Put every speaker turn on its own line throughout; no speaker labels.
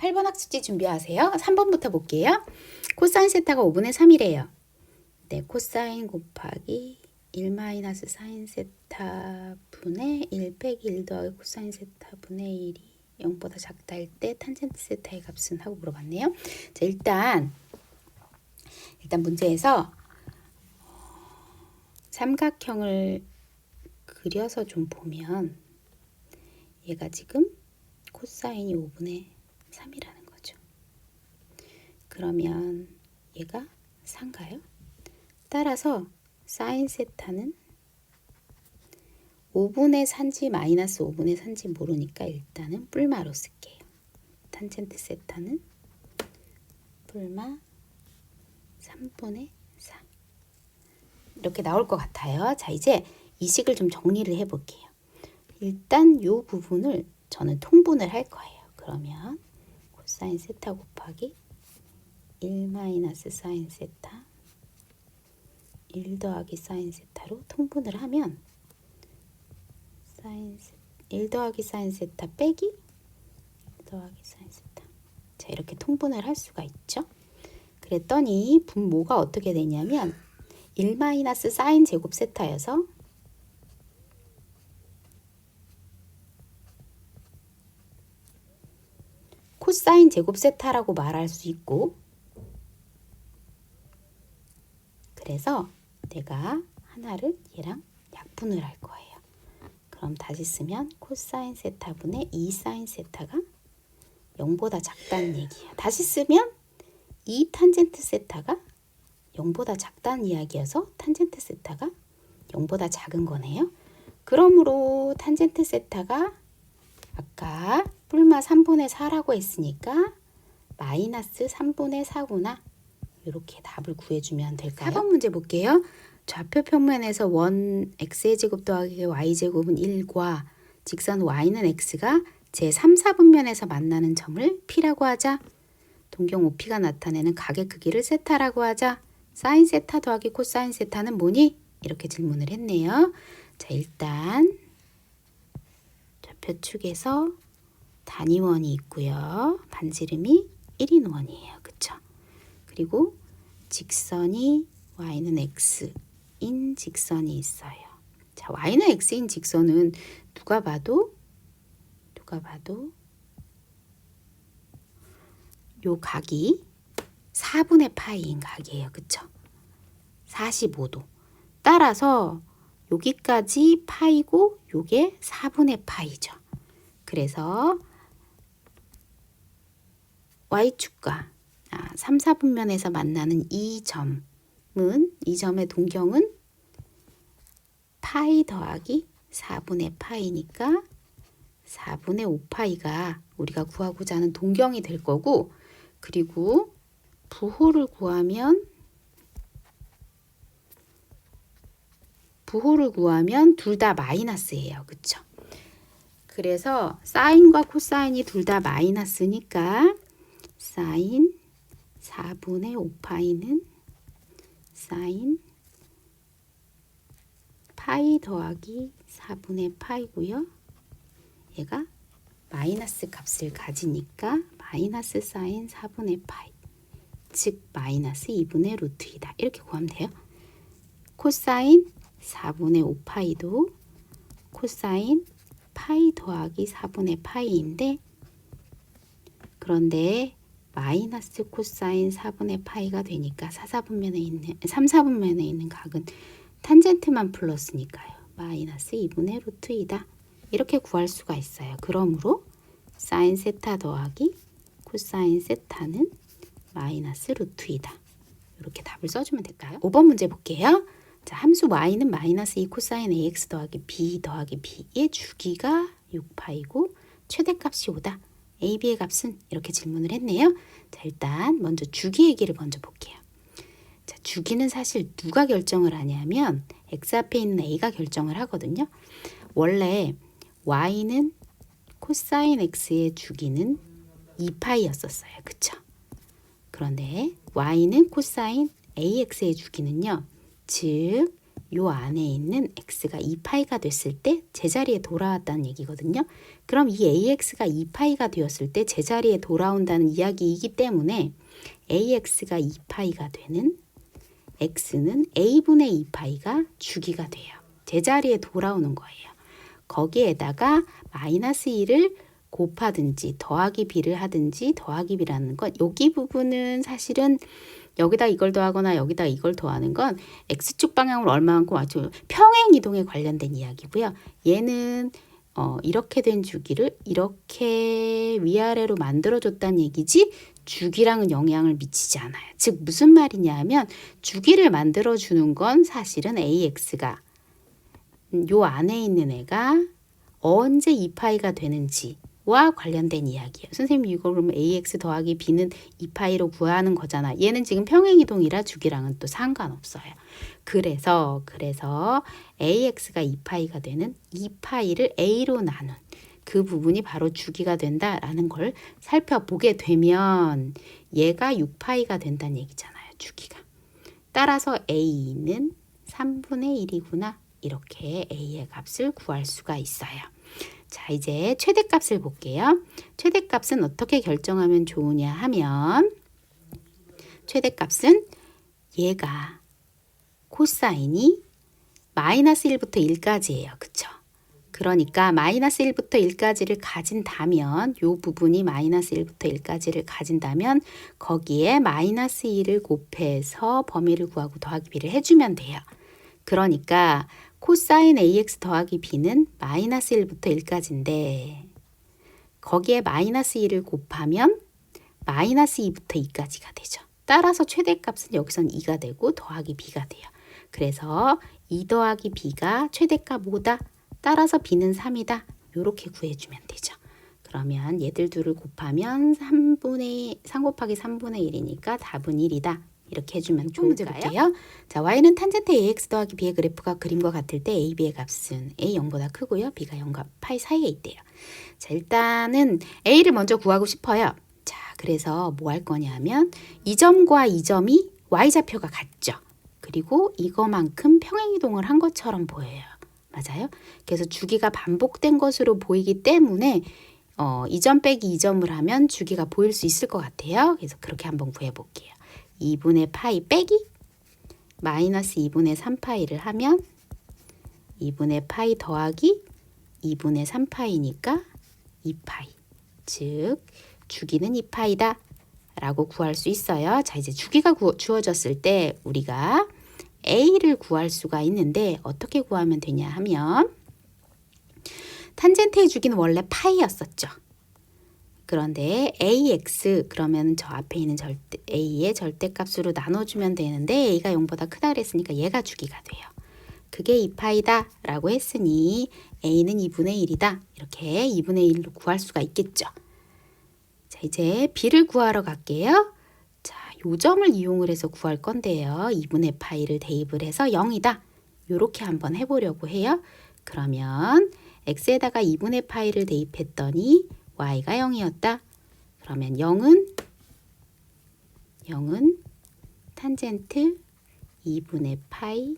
8번 학습지 준비하세요. 3번부터 볼게요. 코사인 세타가 5분의 3이래요. 네, 코사인 곱하기 1-사인 세타 분의 1 빼기 1 더하기 코사인 세타 분의 1이 0보다 작다 할 때 탄젠트 세타의 값은 하고 물어봤네요. 자, 일단 문제에서 삼각형을 그려서 좀 보면 얘가 지금 코사인이 5분의 3이라는 거죠. 그러면 얘가 4인가요? 따라서 사인 세타는 5분의 4인지 마이너스 5분의 4인지 모르니까 일단은 뿔마로 쓸게요. 탄젠트 세타는 뿔마 3분의 4 이렇게 나올 것 같아요. 자, 이제 이 식을 좀 정리를 해볼게요. 일단 이 부분을 저는 통분을 할 거예요. 그러면 코사인 세타 곱하기 1-사인 세타 1 더하기 사인 세타로 통분을 하면 1 더하기 사인 세타 빼기 1 더하기 사인 세타. 자, 이렇게 통분을 할 수가 있죠. 그랬더니 분모가 어떻게 되냐면 1-사인 제곱 세타여서 코사인 제곱 세타라고 말할 수 있고, 그래서 내가 하나를 얘랑 약분을 할 거예요. 그럼 다시 쓰면 코사인 세타분의 2사인 세타가 0보다 작다는 얘기야. 다시 쓰면 2 탄젠트 세타가 0보다 작다는 이야기여서 탄젠트 세타가 0보다 작은 거네요. 그러므로 탄젠트 세타가 아까 뿔마 3분의 4라고 했으니까 마이너스 3분의 4구나. 이렇게 답을 구해주면 될까요? 4번 문제 볼게요. 좌표 평면에서 원 x의 제곱 더하기 y제곱은 1과 직선 y는 x가 제3, 4분면에서 만나는 점을 P라고 하자. 동경 OP가 나타내는 각의 크기를 세타라고 하자. 사인 세타 더하기 코사인 세타는 뭐니? 이렇게 질문을 했네요. 자, 일단 좌표축에서 단위원이 있고요. 반지름이 1인 원이에요. 그쵸? 그리고 직선이 y는 x인 직선이 있어요. 자, y는 x인 직선은 누가 봐도 요 각이 4분의 파이인 각이에요. 그쵸? 45도. 따라서 여기까지 파이고 요게 4분의 파이죠. 그래서 y축과 3, 4분면에서 만나는 이 점의 동경은 파이 더하기 4분의 파이니까 4분의 5파이가 우리가 구하고자 하는 동경이 될 거고, 그리고 부호를 구하면 둘 다 마이너스예요. 그쵸? 그래서 사인과 코사인이 둘 다 마이너스니까 사인 4분의 5파이는 사인 파이 더하기 4분의 파이고요. 얘가 마이너스 값을 가지니까 마이너스 사인 4분의 파이, 즉 마이너스 2분의 루트이다. 이렇게 구하면 돼요. 코사인 4분의 5파이도 코사인 파이 더하기 4분의 파이인데, 그런데 마이너스 코사인 4분의 파이가 되니까 3, 4분면에 있는 각은 탄젠트만 플러스니까요. 마이너스 2분의 루트이다. 이렇게 구할 수가 있어요. 그러므로 사인 세타 더하기 코사인 세타는 마이너스 루트이다. 이렇게 답을 써주면 될까요? 5번 문제 볼게요. 자, 함수 y는 마이너스 2 코사인 ax 더하기 b 더하기 b의 주기가 6파이고 최대값이 5다. a, b의 값은? 이렇게 질문을 했네요. 자, 일단 먼저 주기 얘기를 먼저 볼게요. 자, 주기는 사실 누가 결정을 하냐면 x 앞에 있는 a가 결정을 하거든요. 원래 y는 코사인 x의 주기는 2파이였었어요. 그쵸? 그런데 y는 코사인 ax의 주기는요. 즉, 요 안에 있는 x가 2파이가 됐을 때 제자리에 돌아왔다는 얘기거든요. 그럼 이 AX가 2파이가 되었을 때 제자리에 돌아온다는 이야기이기 때문에 AX가 2파이가 되는 X는 A분의 2파이가 주기가 돼요. 제자리에 돌아오는 거예요. 거기에다가 마이너스 1을 곱하든지 더하기 b를 하든지 더하기 b라는 건 여기 부분은 사실은 여기다 이걸 더하거나 여기다 이걸 더하는 건 X축 방향으로 얼마만큼 맞춰 평행 이동에 관련된 이야기고요. 얘는 이렇게 된 주기를 이렇게 위아래로 만들어줬다는 얘기지 주기랑은 영향을 미치지 않아요. 즉 무슨 말이냐 하면 주기를 만들어주는 건 사실은 AX가 요 안에 있는 애가 언제 2파이가 되는지와 관련된 이야기예요. 선생님 이거 그러면 AX 더하기 B는 2파이로 구하는 거잖아. 얘는 지금 평행이동이라 주기랑은 또 상관없어요. 그래서 AX가 2파이가 되는 2파이를 A로 나눈 그 부분이 바로 주기가 된다라는 걸 살펴보게 되면 얘가 6파이가 된다는 얘기잖아요. 주기가. 따라서 A는 3분의 1이구나. 이렇게 A의 값을 구할 수가 있어요. 자, 이제 최대값을 볼게요. 최대값은 어떻게 결정하면 좋으냐 하면 최대값은 얘가 코사인이 마이너스 1부터 1까지예요. 그쵸? 그러니까 마이너스 1부터 1까지를 가진다면 이 부분이 마이너스 1부터 1까지를 가진다면 거기에 마이너스 1을 곱해서 범위를 구하고 더하기 b를 해주면 돼요. 그러니까 코사인 AX 더하기 B는 마이너스 1부터 1까지인데 거기에 마이너스 1을 곱하면 마이너스 2부터 2까지가 되죠. 따라서 최대값은 여기선 2가 되고 더하기 B가 돼요. 그래서 2 더하기 B가 최대값 5다. 따라서 B는 3이다. 이렇게 구해주면 되죠. 그러면 얘들 둘을 곱하면 3 곱하기 3분의 1이니까 답은 1이다. 이렇게 해주면 좋을까요? 자, y는 탄젠트 ax 더하기 b의 그래프가 그림과 같을 때 a, b의 값은 a 0보다 크고요. b가 0과 파이 사이에 있대요. 자, 일단은 a를 먼저 구하고 싶어요. 자, 그래서 뭐 할 거냐 하면 이 점과 이 점이 y좌표가 같죠. 그리고 이거만큼 평행이동을 한 것처럼 보여요. 맞아요? 그래서 주기가 반복된 것으로 보이기 때문에 이 점 빼기 이 점을 하면 주기가 보일 수 있을 것 같아요. 그래서 그렇게 한번 구해볼게요. 2분의 파이 빼기 마이너스 2분의 3파이를 하면 2분의 파이 더하기 2분의 3파이니까 2파이. 즉 주기는 2파이다 라고 구할 수 있어요. 자, 이제 주기가 주어졌을 때 우리가 A를 구할 수가 있는데 어떻게 구하면 되냐 하면 탄젠트의 주기는 원래 파이였었죠. 그런데 AX 그러면 저 앞에 있는 A의 절대값으로 나눠주면 되는데 A가 0보다 크다 그랬으니까 얘가 주기가 돼요. 그게 2파이다 라고 했으니 A는 2분의 1이다. 이렇게 2분의 1로 구할 수가 있겠죠. 자, 이제 B를 구하러 갈게요. 자, 요 점을 이용을 해서 구할 건데요. 2분의 파이를 대입을 해서 0이다. 요렇게 한번 해보려고 해요. 그러면 X에다가 2분의 파이를 대입했더니 y가 0이었다. 그러면 0은 탄젠트 2분의 파이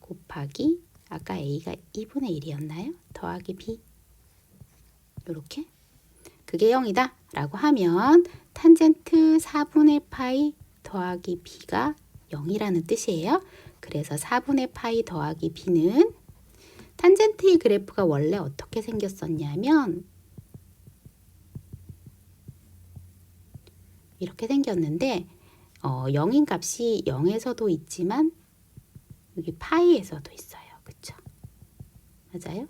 곱하기 아까 a가 2분의 1이었나요? 더하기 b 이렇게 그게 0이다 라고 하면 탄젠트 4분의 파이 더하기 b가 0이라는 뜻이에요. 그래서 4분의 파이 더하기 b는 탄젠트의 그래프가 원래 어떻게 생겼었냐면 이렇게 생겼는데 0인 값이 0에서도 있지만 여기 파이에서도 있어요. 그쵸? 맞아요?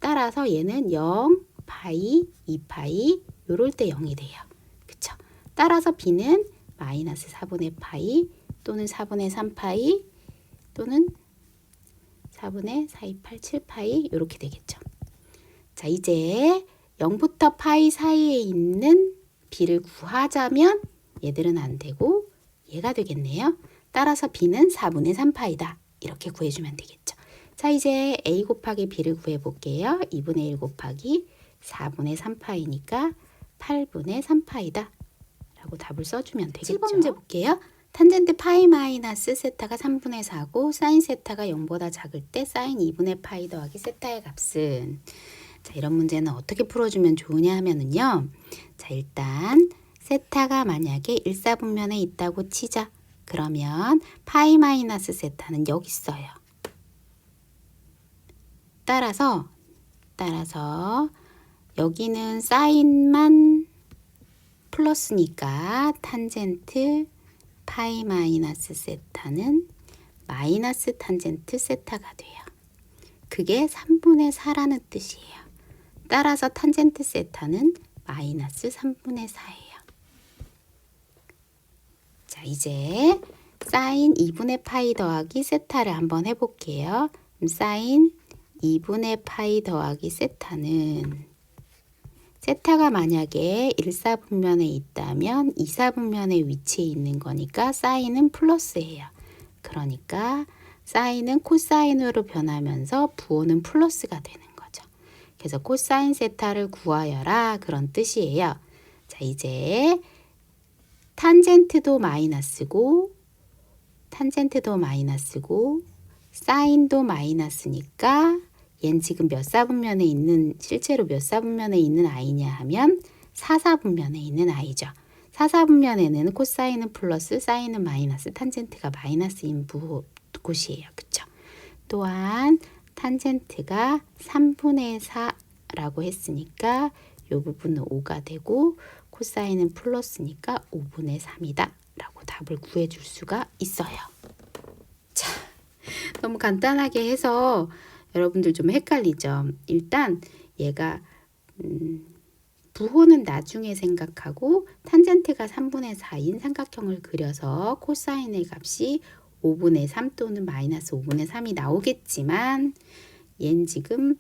따라서 얘는 0, 파이, 2파이 요럴 때 0이 돼요. 그쵸? 따라서 b는 마이너스 4분의 파이 또는 4분의 3파이 또는 4분의 4, 2, 8, 7파이 이렇게 되겠죠. 자, 이제 0부터 파이 사이에 있는 b를 구하자면 얘들은 안 되고 얘가 되겠네요. 따라서 b는 4분의 3파이다. 이렇게 구해주면 되겠죠. 자, 이제 a 곱하기 b를 구해볼게요. 2분의 1 곱하기 4분의 3파이니까 8분의 3파이다. 라고 답을 써주면 되겠죠. 7번 문제 볼게요. 탄젠트 파이 마이너스 세타가 3분의 4고 사인 세타가 0보다 작을 때 사인 2분의 파이 더하기 세타의 값은, 자, 이런 문제는 어떻게 풀어주면 좋으냐 하면은요. 자, 일단 세타가 만약에 1사분면에 있다고 치자. 그러면 파이 마이너스 세타는 여기 있어요. 따라서 여기는 사인만 플러스니까 탄젠트 파이 마이너스 세타는 마이너스 탄젠트 세타가 돼요. 그게 3분의 4라는 뜻이에요. 따라서 탄젠트 세타는 마이너스 3분의 4예요. 자, 이제 사인 2분의 파이 더하기 세타를 한번 해볼게요. 그럼 사인 2분의 파이 더하기 세타는, 세타가 만약에 1사분면에 있다면 2사분면에 위치해 있는 거니까 사인은 플러스예요. 그러니까 사인은 코사인으로 변하면서 부호는 플러스가 되는 거죠. 그래서 코사인 세타를 구하여라, 그런 뜻이에요. 자, 이제 탄젠트도 마이너스고 사인도 마이너스니까 얘는 지금 몇 사분면에 있는, 실제로 몇 사분면에 있는 아이냐 하면 4사분면에 있는 아이죠. 4사분면에는 코사인은 플러스, 사인은 마이너스, 탄젠트가 마이너스인 곳이에요. 그쵸? 또한 탄젠트가 3분의 4라고 했으니까 이 부분은 5가 되고, 코사인은 플러스니까 5분의 3이다 라고 답을 구해줄 수가 있어요. 자, 너무 간단하게 해서 여러분들 좀 헷갈리죠? 일단 얘가 부호는 나중에 생각하고 탄젠트가 3분의 4인 삼각형을 그려서 코사인의 값이 5분의 3 또는 마이너스 5분의 3이 나오겠지만, 얘는 지금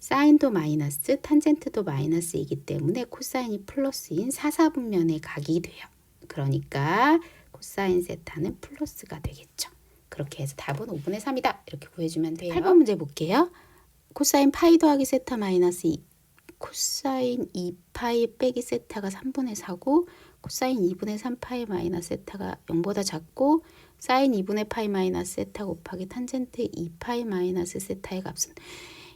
사인도 마이너스, 탄젠트도 마이너스이기 때문에 코사인이 플러스인 4사분면에 각이 돼요. 그러니까 코사인 세타는 플러스가 되겠죠. 그렇게 해서 답은 5분의 3이다. 이렇게 구해주면 돼요. 8번 문제 볼게요. 코사인 파이 더하기 세타 마이너스 2, 코사인 2파이 빼기 세타가 3분의 4고, 코사인 2분의 3파이 마이너스 세타가 0보다 작고, 사인 2분의 파이 마이너스 세타 곱하기 탄젠트 2파이 마이너스 세타의 값은,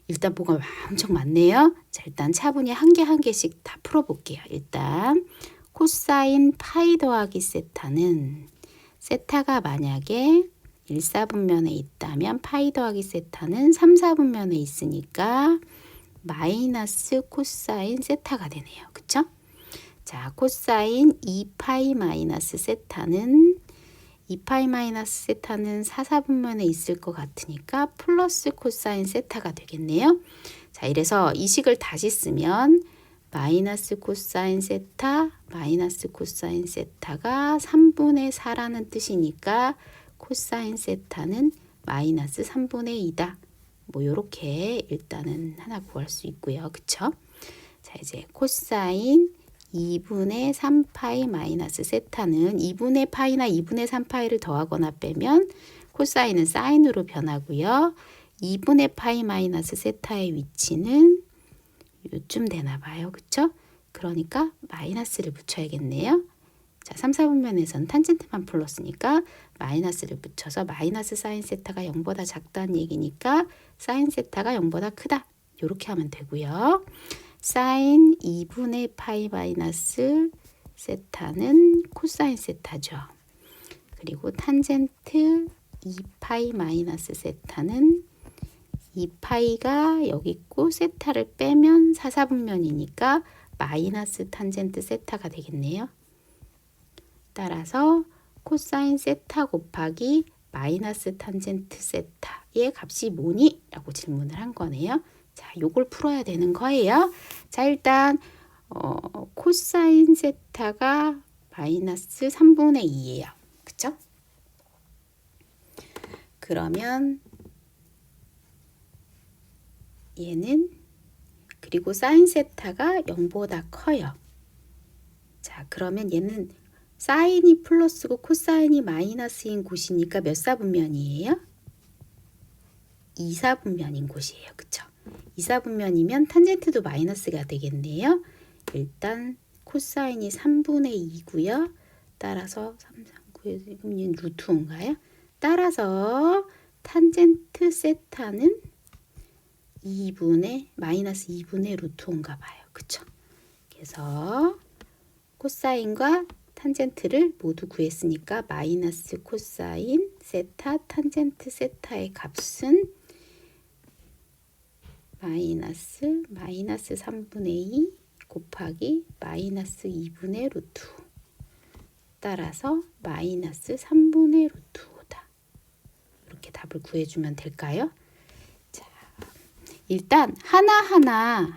일단 뭐가 엄청 많네요. 자, 일단 차분히 한 개 한 개씩 다 풀어볼게요. 일단 코사인 파이 더하기 세타는, 세타가 만약에 1사분면에 있다면 파이 더하기 세타는 3사분면에 있으니까 마이너스 코사인 세타가 되네요. 그쵸? 자, 코사인 2파이 마이너스 세타는 2파이 마이너스 세타는 4사분면에 있을 것 같으니까 플러스 코사인 세타가 되겠네요. 자, 이래서 이 식을 다시 쓰면 마이너스 코사인 세타 마이너스 코사인 세타가 3분의 4라는 뜻이니까 코사인 세타는 마이너스 3분의 2다. 뭐 요렇게 일단은 하나 구할 수 있고요. 그쵸? 자, 이제 코사인 2분의 3파이 마이너스 세타는 2분의 파이나 2분의 3파이를 더하거나 빼면 코사인은 사인으로 변하고요. 2분의 파이 마이너스 세타의 위치는 요쯤 되나 봐요. 그쵸? 그러니까 마이너스를 붙여야겠네요. 자, 3, 4분면에서는 탄젠트만 플러스니까 마이너스를 붙여서 마이너스 사인 세타가 0보다 작다는 얘기니까 사인 세타가 0보다 크다. 이렇게 하면 되고요. 사인 2분의 파이 마이너스 세타는 코사인 세타죠. 그리고 탄젠트 2파이 마이너스 세타는 2파이가 여기 있고 세타를 빼면 4사분면이니까 마이너스 탄젠트 세타가 되겠네요. 따라서 코사인 세타 곱하기 마이너스 탄젠트 세타의 값이 뭐니? 라고 질문을 한 거네요. 자, 요걸 풀어야 되는 거예요. 자, 일단 코사인 세타가 마이너스 3분의 2예요. 그쵸? 그러면 얘는, 그리고 사인 세타가 0보다 커요. 자, 그러면 얘는 사인이 플러스고 코사인이 마이너스인 곳이니까 몇 사분면이에요? 2사분면인 곳이에요. 그쵸? 2사분면이면 탄젠트도 마이너스가 되겠네요. 일단 코사인이 3분의 2고요. 따라서 3, 3, 그럼 얘는 루트 5인가요? 따라서 탄젠트 세타는 마이너스 2분의 루트 5인가 봐요. 그쵸? 그래서 코사인과 탄젠트를 모두 구했으니까 마이너스 코사인 세타 탄젠트 세타의 값은 마이너스 3분의 2 곱하기 마이너스 2분의 루트 5. 따라서 마이너스 3분의 루트 5다. 이렇게 답을 구해주면 될까요? 자, 일단 하나하나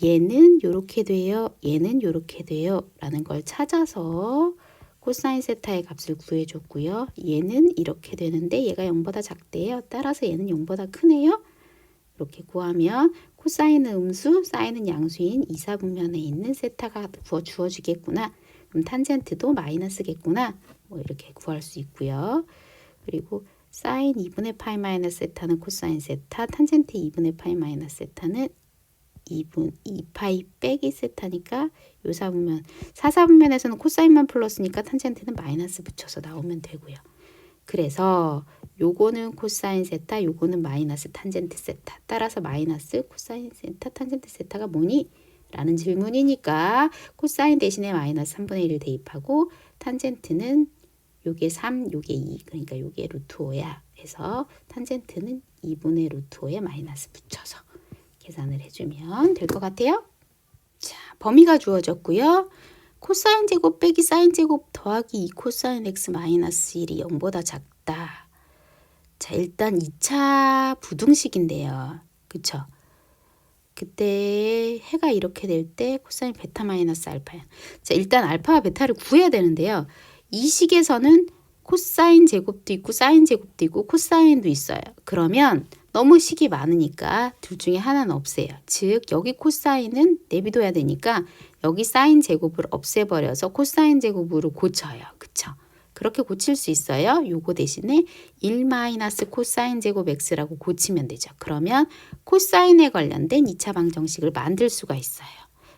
얘는 요렇게 돼요. 얘는 요렇게 돼요. 라는 걸 찾아서 코사인 세타의 값을 구해줬고요. 얘는 이렇게 되는데 얘가 0보다 작대요. 따라서 얘는 0보다 크네요. 이렇게 구하면 코사인은 음수, 사인은 양수인 2, 4분면에 있는 세타가 주어지겠구나. 그럼 탄젠트도 마이너스겠구나. 뭐 이렇게 구할 수 있고요. 그리고 사인 2분의 파이 마이너스 세타는 코사인 세타, 탄젠트 2분의 파이 마이너스 세타는 2파이 빼기 세타니까 요 4분면 4분면에서는 코사인만 플러스니까 탄젠트는 마이너스 붙여서 나오면 되고요. 그래서 요거는 코사인 세타, 요거는 마이너스 탄젠트 세타. 따라서 마이너스 코사인 세타 탄젠트 세타가 뭐니? 라는 질문이니까 코사인 대신에 마이너스 3분의 1을 대입하고 탄젠트는 요게 3, 요게 2. 그러니까 요게 루트 5야. 해서 탄젠트는 2분의 루트 5에 마이너스 붙여서 계산을 해주면 될 것 같아요. 자, 범위가 주어졌고요. 코사인 제곱 빼기 사인 제곱 더하기 2 코사인 x 마이너스 1이 0보다 작다. 자, 일단 2차 부등식인데요. 그쵸? 그때 해가 이렇게 될 때 코사인 베타 마이너스 알파야. 자, 일단 알파와 베타를 구해야 되는데요. 이 식에서는 코사인 제곱도 있고 사인 제곱도 있고 코사인도 있어요. 그러면 너무 식이 많으니까 둘 중에 하나는 없애요. 즉 여기 코사인은 내비둬야 되니까 여기 사인 제곱을 없애버려서 코사인 제곱으로 고쳐요. 그쵸? 그렇게 고칠 수 있어요. 요거 대신에 1 마이너스 코사인 제곱 x라고 고치면 되죠. 그러면 코사인에 관련된 2차 방정식을 만들 수가 있어요.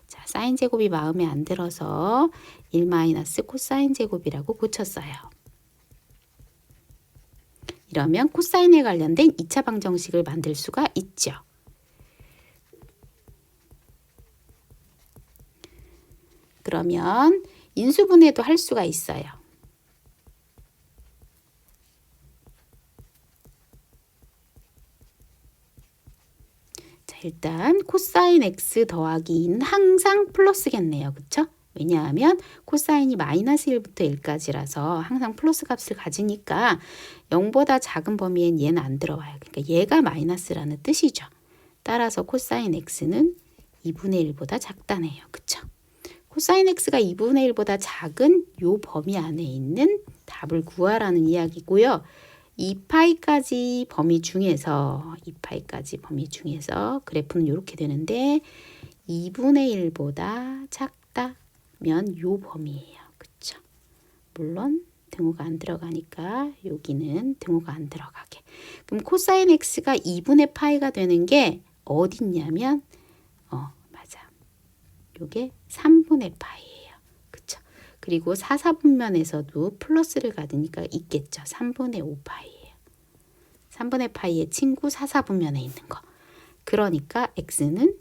자, 사인 제곱이 마음에 안 들어서 1 마이너스 코사인 제곱이라고 고쳤어요. 이러면 코사인에 관련된 2차 방정식을 만들 수가 있죠. 그러면 인수분해도 할 수가 있어요. 자, 일단 코사인 x 더하기 2는 항상 플러스겠네요. 그쵸? 왜냐하면 코사인이 마이너스 1부터 1까지라서 항상 플러스 값을 가지니까 0보다 작은 범위엔 얘는 안 들어와요. 그러니까 얘가 마이너스라는 뜻이죠. 따라서 코사인 x는 2분의 1보다 작다네요. 그쵸? 코사인 x가 2분의 1보다 작은 요 범위 안에 있는 답을 구하라는 이야기고요. 2파이까지 범위 중에서 그래프는 이렇게 되는데 2분의 1보다 작다면 요 범위예요. 그쵸? 물론 등호가 안 들어가니까 여기는 등호가 안 들어가게. 그럼 코사인 x가 2분의 파이가 되는 게 어디 있냐면 맞아. 요게 3분의 파이예요. 그쵸? 그리고 4, 4분면에서도 플러스를 가지니까 있겠죠. 3분의 5파이예요. 3분의 파이의 친구 4, 4분면에 있는 거. 그러니까 x는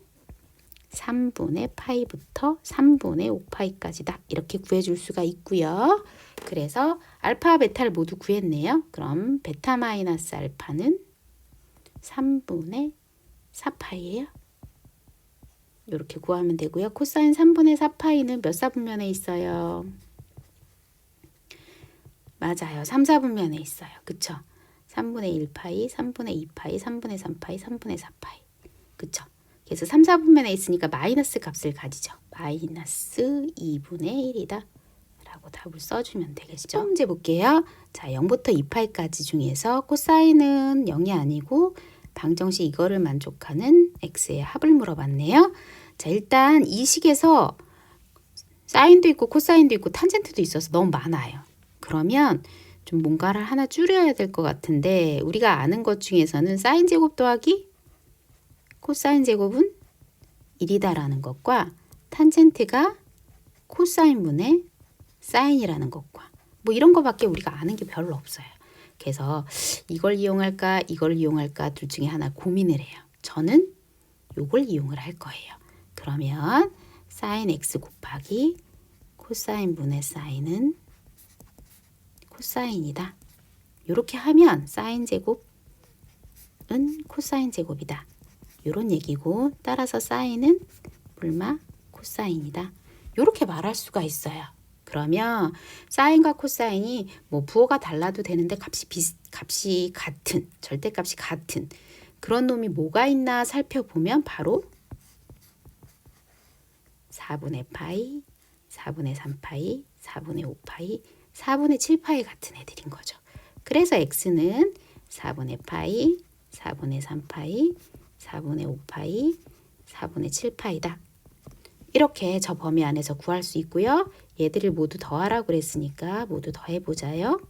3분의 파이부터 3분의 5파이까지다. 이렇게 구해줄 수가 있고요. 그래서 알파와 베타를 모두 구했네요. 그럼 베타 마이너스 알파는 3분의 4파이예요. 이렇게 구하면 되고요. 코사인 3분의 4파이는 몇 사분면에 있어요? 맞아요. 3, 4분면에 있어요. 그쵸? 3분의 1파이, 3분의 2파이, 3분의 3파이, 3분의 4파이. 그쵸? 그래서 3, 4분면에 있으니까 마이너스 값을 가지죠. 마이너스 2분의 1이다. 라고 답을 써주면 되겠죠. 문제 볼게요. 자, 0부터 2파이까지 중에서 코사인은 0이 아니고 방정식 이거를 만족하는 x의 합을 물어봤네요. 자, 일단 이 식에서 사인도 있고 코사인도 있고 탄젠트도 있어서 너무 많아요. 그러면 좀 뭔가를 하나 줄여야 될 것 같은데 우리가 아는 것 중에서는 사인 제곱 더하기 코사인 제곱은 1이다라는 것과 탄젠트가 코사인분의 사인이라는 것과 뭐 이런 거밖에 우리가 아는 게 별로 없어요. 그래서 이걸 이용할까 이걸 이용할까 둘 중에 하나 고민을 해요. 저는 요걸 이용을 할 거예요. 그러면 사인 x 곱하기 코사인 분의 사인은 코사인이다. 이렇게 하면 사인 제곱은 코사인 제곱이다. 이런 얘기고, 따라서 사인은 불마 코사인이다. 이렇게 말할 수가 있어요. 그러면 사인과 코사인이 뭐 부호가 달라도 되는데 값이 같은, 절대값이 같은 그런 놈이 뭐가 있나 살펴보면 바로 4분의 파이, 4분의 3파이, 4분의 5파이, 4분의 7파이 같은 애들인 거죠. 그래서 x는 4분의 파이, 4분의 3파이, 4분의 5파이, 4분의 7파이다. 이렇게 저 범위 안에서 구할 수 있고요. 얘들을 모두 더하라고 그랬으니까 모두 더해보자요.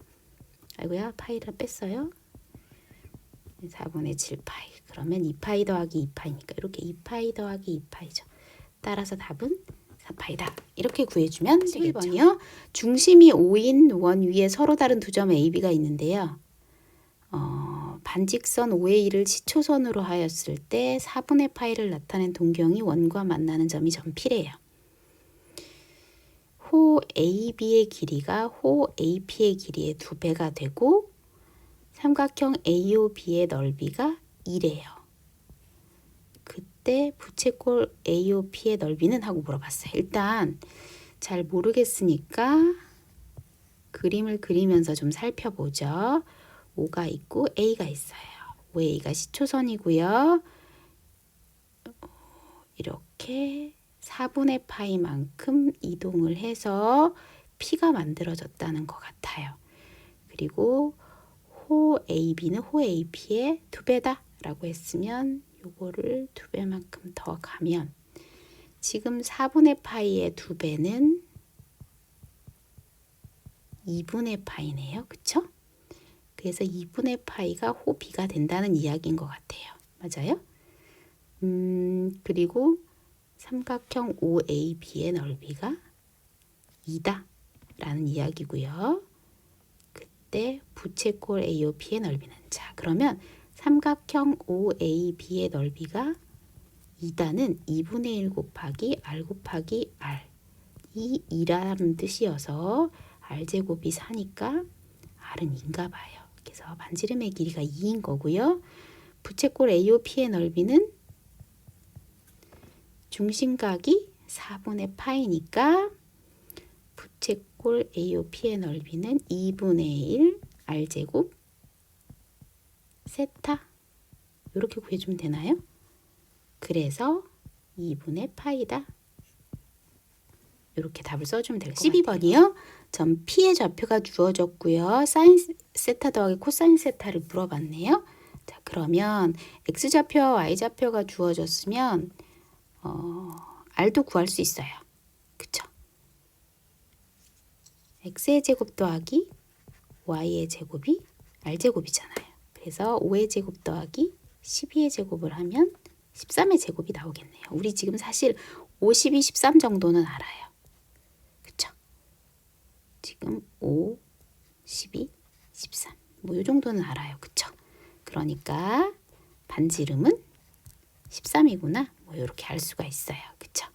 아이고야, 파이를 뺐어요. 4분의 7파이. 그러면 2파이 더하기 2파이니까 이렇게 2파이 더하기 2파이죠. 따라서 답은 4파이다. 이렇게 구해주면 되겠죠. 11번이요. 중심이 5인 원 위에 서로 다른 두 점 AB가 있는데요. 반직선 OA를 시초선으로 하였을 때 4분의 파이를 나타낸 동경이 원과 만나는 점이 전필이에요. 호 AB의 길이가 호 AP의 길이의 2배가 되고 삼각형 AOB의 넓이가 2래요. 그때 부채꼴 AOP의 넓이는 하고 물어봤어요. 일단 잘 모르겠으니까 그림을 그리면서 좀 살펴보죠. 5가 있고 A가 있어요. 5A가 시초선이고요. 이렇게 4분의 파이만큼 이동을 해서 P가 만들어졌다는 것 같아요. 그리고 호 AB는 호 AP의 2배다 라고 했으면 요거를 2배만큼 더 가면 지금 4분의 파이의 2배는 2분의 파이네요. 그쵸? 그래서 2분의 파이가 호 B가 된다는 이야기인 것 같아요. 맞아요? 그리고 삼각형 OAB의 넓이가 2다 라는 이야기고요. 그때 부채꼴 AOP의 넓이는, 자 그러면 삼각형 OAB의 넓이가 2다는 2분의 1 곱하기 R 곱하기 R, 이 2라는 뜻이어서 R제곱이 4니까 R은 2인가 봐요. 그래서 반지름의 길이가 2인 거고요. 부채꼴 AOP의 넓이는 중심각이 4분의 파이니까 부채꼴 AOP의 넓이는 2분의 1 R제곱 세타, 이렇게 구해주면 되나요? 그래서 2분의 파이다. 이렇게 답을 써주면 될 것 같아요. 12번이요. 점 P의 좌표가 주어졌고요. 사인 세타 더하기 코사인 세타를 물어봤네요. 자, 그러면 X좌표와 Y좌표가 주어졌으면 R도 구할 수 있어요. 그쵸? X의 제곱 더하기 Y의 제곱이 R제곱이잖아요. 그래서 5의 제곱 더하기 12의 제곱을 하면 13의 제곱이 나오겠네요. 우리 지금 사실 52, 13 정도는 알아요. 그쵸? 지금 5, 12, 13 뭐 이 정도는 알아요. 그쵸? 그러니까 반지름은 13이구나. 뭐 이렇게 알 수가 있어요. 그쵸?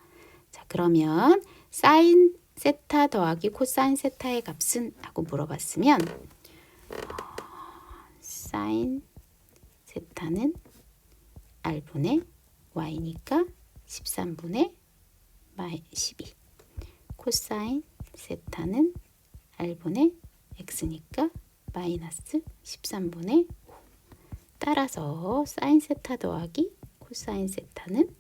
자, 그러면 사인 세타 더하기 코사인 세타의 값은? 하고 물어봤으면 사인 세타는 R분의 Y니까 13분의 12, 코사인 세타는 R분의 X니까 마이너스 13분의 5. 따라서 사인 세타 더하기 코사인 세타는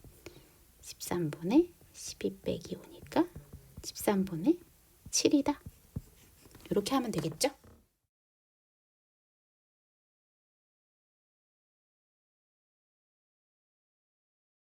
13분의 12 빼기 5니까 13분의 7이다. 이렇게 하면 되겠죠?